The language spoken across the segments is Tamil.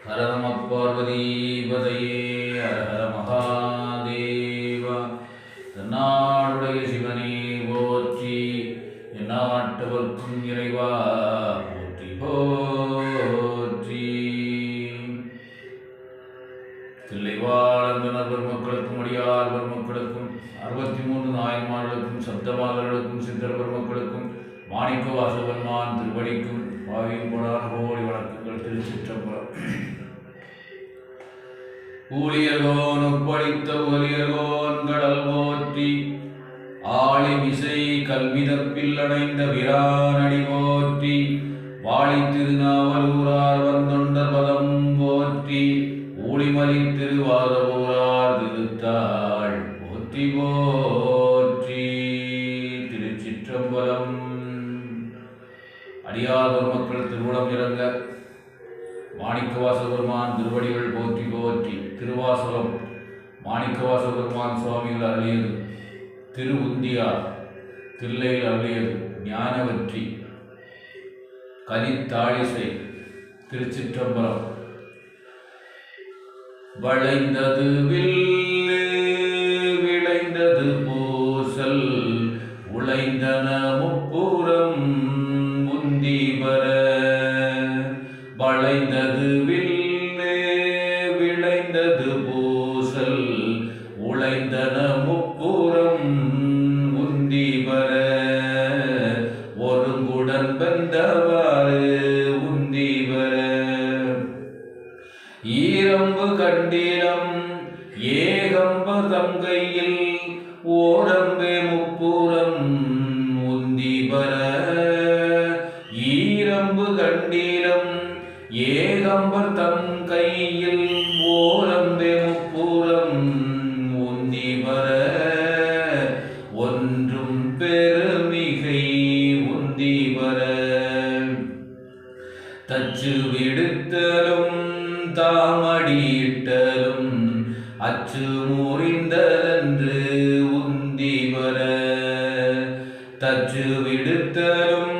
ஹர நம பார்வதீபதையே ஹர ஹர மகாதேவா. தென்னாடுடைய சிவனே போற்றி, எந்நாட்டவர்க்கும் இறைவா போற்றி போற்றி. தில்லைவாழந்தனர் பெருமக்களுக்கும் அடியார் பெருமக்களுக்கும் 63 நாயன்மார்களுக்கும் சப்தமாதர்களுக்கும் சித்தர் பெருமக்களுக்கும் மாணிக்க வாசகன்மான் திருவடிக்கும் பாவியும் கொடான கோடி வணக்கங்கள். திருச்சிற்றம்பலம். ஊழியர்கோன் ஒப்படைத்த ஒலியர்கோன் கடல் போற்றி, ஆழி விசை கல்விதப்பில் அடைந்த விரானடி போற்றி, வாழி திருநாவலூரார் வந்தொண்டர் பதம் போற்றி, ஊழிமலி திருவாதவூரார் திருத்தாள் போற்றி போற்றி. திருச்சிற்றம்பலம். அடியார் பெருமக்கள் திருவுளம் இறங்க மாணிக்கவாச பெருமான் திருவடிகள் போற்றி போற்றி. திருவாசகம் மாணிக்கவாச பெருமான் சுவாமிகள் அருளியது, திருவுந்தியார் தில்லையில் அருளியது ஞானவற்றி கலித்தாழிசை. திருச்சிற்றம்பலம். வளைந்தது வில்லு விளைந்தது பூசல், உழைந்தன முப்புறம் உந்தி வர. வளைந்தது வில்லு விளைந்தது பூசல், உழைந்தன முப்புறம் உந்தி வர. ஒருங்குடன் வெந்தவாறு உந்தி வர. ஈரம்பு கண்டிலம் ஏகம்ப தங்கையில், ஓரம்பே முப்புறம் உந்தி வர. ஈரம்பு கண்டிலம் ஏகம்பர் தம் கையில், ஓரம்பே முப்புறம் உந்தி வர. ஒன்றும் பெருமிகை உந்தி வர. தச்சு விடுத்தலும் தாமடியிட்டலும், அச்சு முறிந்ததென்று உந்தி வர. தச்சு விடுத்தலும்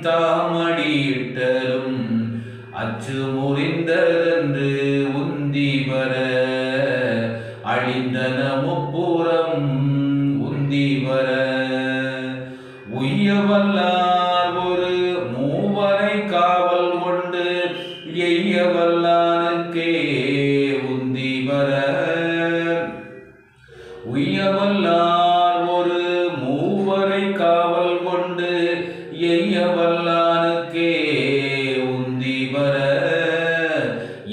தாமடியிட்டலும், அச்சு முறிந்ததென்று உந்தி வர. அழிந்தன முப்புறம் உந்தி வர. உய்யவல்லார் ஒரு மூவரை காவல் கொண்டு, எய்யவல்லானுக்கே உந்தி வர. உய்யவல்லார் ஒரு மூவரை காவல் கொண்டு, எய்யவல்லானுக்கே உந்தி வர.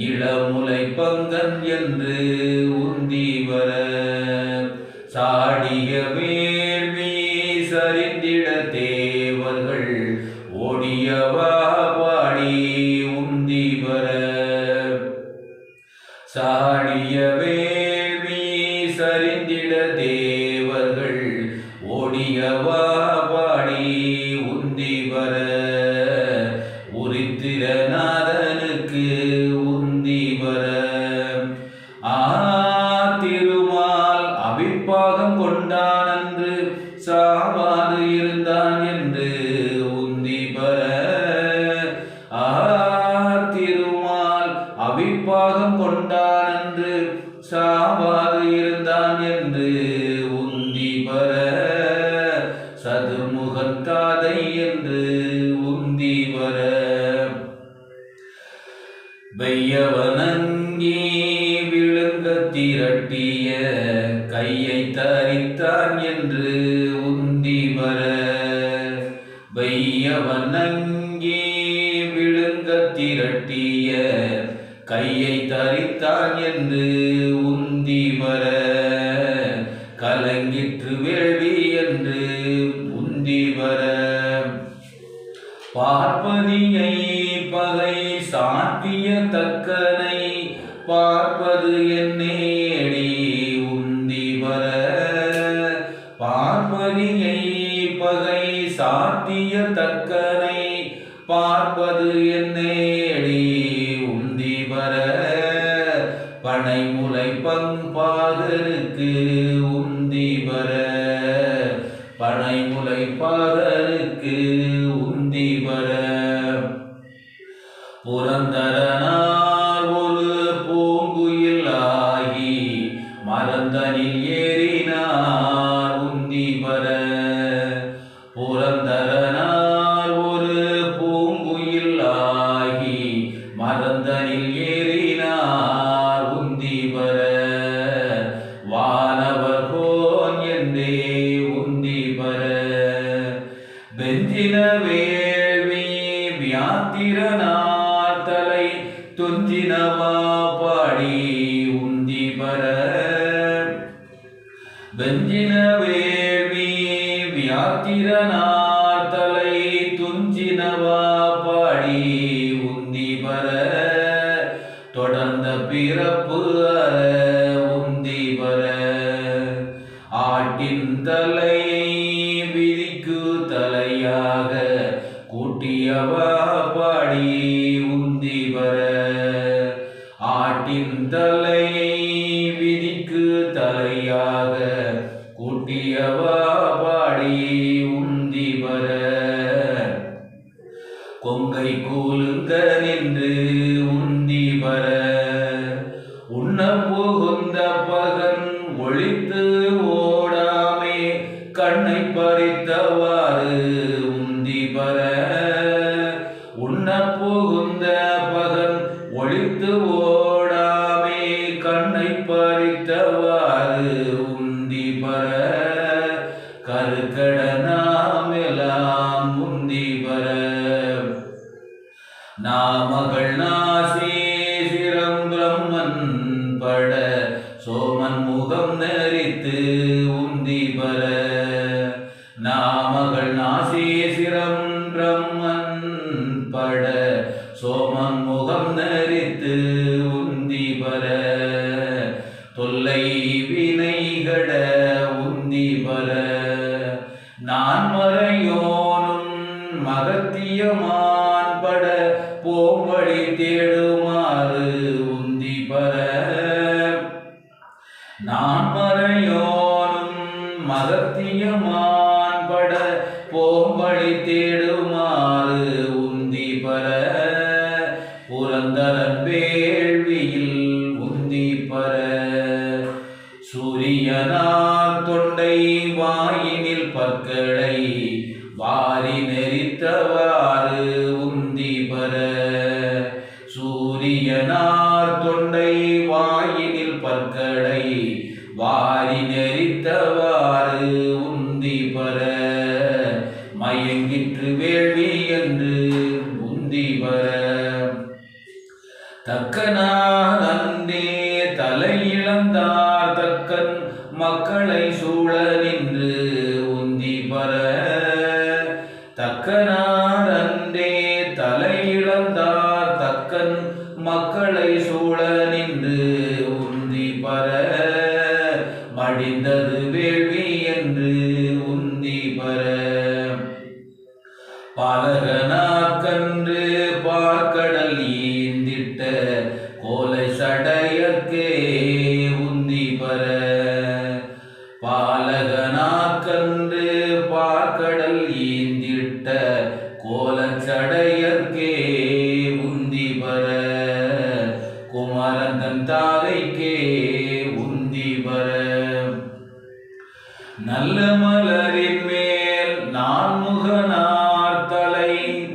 இளமுலை பங்கன் என்று உந்தி வர. சாடிய வேள்வி சரிந்திட தேவர்கள், ஓடியவா பாடி உந்தி வர. சாடிய வேள்வி சரிந்திட தேவர்கள், ஓடியவா பாடி உந்தி வர. உரித்திரநாதனுக்கு உந்தி வர. திருமால் அபிப்பாகம் கொண்டான் என்று, சாவாது இருந்தான் என்று உந்தி வர. திருமால் அபிப்பாகம் கொண்டான் என்று, சாவாது இருந்தான் என்று உந்தி வர. சதுர்முகன் தாதை என்று உந்தி வர. வெய்யவனங்கி விழுங்க திரட்டிய, கையை தரித்தான் என்று உந்தி வர. வெய்யவனங்கி விழுங்க திரட்டிய, கையை தரித்தான் என்று உந்தி வர. கலங்கிற்று வேள்வி என்று உந்தி வர. பார்ப்பதியை பகை சாற்றிய தக்கனை, பார்ப்பது என்னேடி உந்தி வர. பார்ப்பதியை பகை சாற்றிய தக்கனை, பார்ப்பது என்னேடி உந்தி வர. பனைமுலை பங்பாகருக்கு உந்தி வர. பனைமுலை பாகருக்கு உந்தி வர. புரந்தரனார் ஒரு புரந்தரனார் ஒரு பூங்குயில் ஆகி மறந்தனில் ஏறினார் உந்தி வர வானவர் கோன் என்றே உந்தி வர பெஞ்சின வேள்வி வியாத்திரனார் தலை துஞ்சினவா பாடி உந்தி வர பெஞ்சின வேள்வி வியாத்திரனார் தலை துஞ்சினவா பாடி உந்தி வர தொடர்ந்த பிறப்பு அற உந்தி வர ஆட்டின் தலையை விதிக்கு தலையாக கூட்டியவா பாடி உந்தி வர ஆட்டின் தலையை விதிக்கு தலையாக கூட்டியவா பாடி உந்தி வர கொங்கை கூலுங்க நின்று உந்தி வர உண்ண புகுந்த பகன் ஒழித்து ஓடாமே கண்ணை பறித்தவாறு உந்தி வர உண்ண புகுந்த பகன் ஒழித்து ஓடாமே கண்ணை பறித்தவாறு உந்தி வர கருக்கடனாமெல்லாம் உந்தி வர நாமகள் நாசி சிரம் பிரம்மன் பட சோமன் முகம் நெறித்து உந்தி வர நாமகள் நாசி சிரம் பிரம்மன் பட சோமன் முகம் நெறித்து உந்தி வர தொல்லை வினைகட உந்தி வர நான் மறையோனும் மகத்தியமான் பட போம்படி தேடுமாறு உந்தி வர நான் மறையோனும் மகத்தியமான் பட போம்படி தேடுமாறு உந்தி வர புரந்தரன் வேள்வியில் உந்தி பர சூரியனார் தொண்டை வாயினில் பற்களை வாரி நெறித்தவாறு உந்தி பர சூரியனார் தொண்டை வாயினில் பற்களை வாரி நெறித்தவாறு உந்தி பர மயங்கிற்று வேள்வி என்று உந்தி பர தக்கனார் அன்றே தலையிழந்தார் தக்கன் மக்களை சூழ நின்று உந்தி பர தக்கனார் அன்றே தலையிழந்தார் தக்கன் மக்களை சூழ நின்று உந்தி பர மடிந்தது வேள்வி என்று உந்தி பர பாலகனாக்கன்று பார்க்கடல் ஈந்திட்ட கோலை சடையற்கே உந்தி பர பாலகனாக்கன்று பார்க்கடல் ஈந்திட்ட கோலச்சடையற்கே உந்தி பர குமரந்தன் தாதைக்கே உந்தி பர நல்ல மலரின் மேல் நான்முகனார் தலை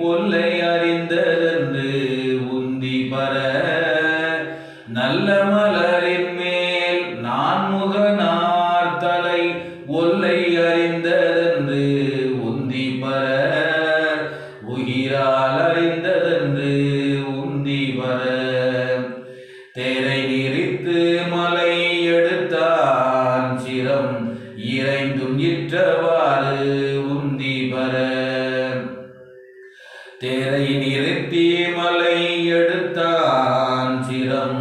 ஒல்லை அறிந்ததென்று உந்தி பர நல்ல மலரின் மேல் நான்முகனார் தலை ஒல்லை அறிந்ததென்று உந்தி பர உயிரால் அறிந்ததென்று உந்தி பர தேரை நிறித்து மலை எடுத்தான் சிரம் இறைந்தும் இற்றவாறு உந்தி பர தேரை நிறுத்தி மலை எடுத்தான் சிரம்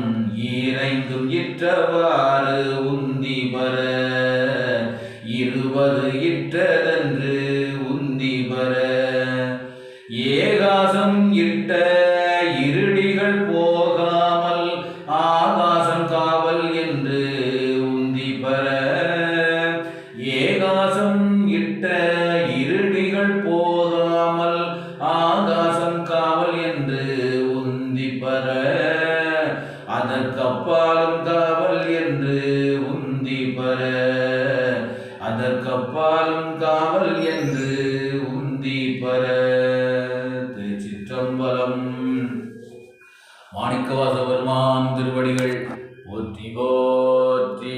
இறைந்தும் இற்றவாறு உந்தி பர இருவது இற்றதென்று உந்தி பர ஏகாசம் இட்ட இருடிகள் போகாமல் ஆகாசம் காவல் என்று உந்தி பர ஏகாசம் இட்ட இருடிகள் போகாமல் ஆகாசம் காவல் என்று உந்தி பர அதற்கப்பாலும் காவல் என்று உந்தி பர அதற்கப்பாலும் காவல் என்று பெற. திருச்சிற்றம்பலம். மாணிக்கவாச பெருமான் திருவடிகள் போற்றி போற்றி.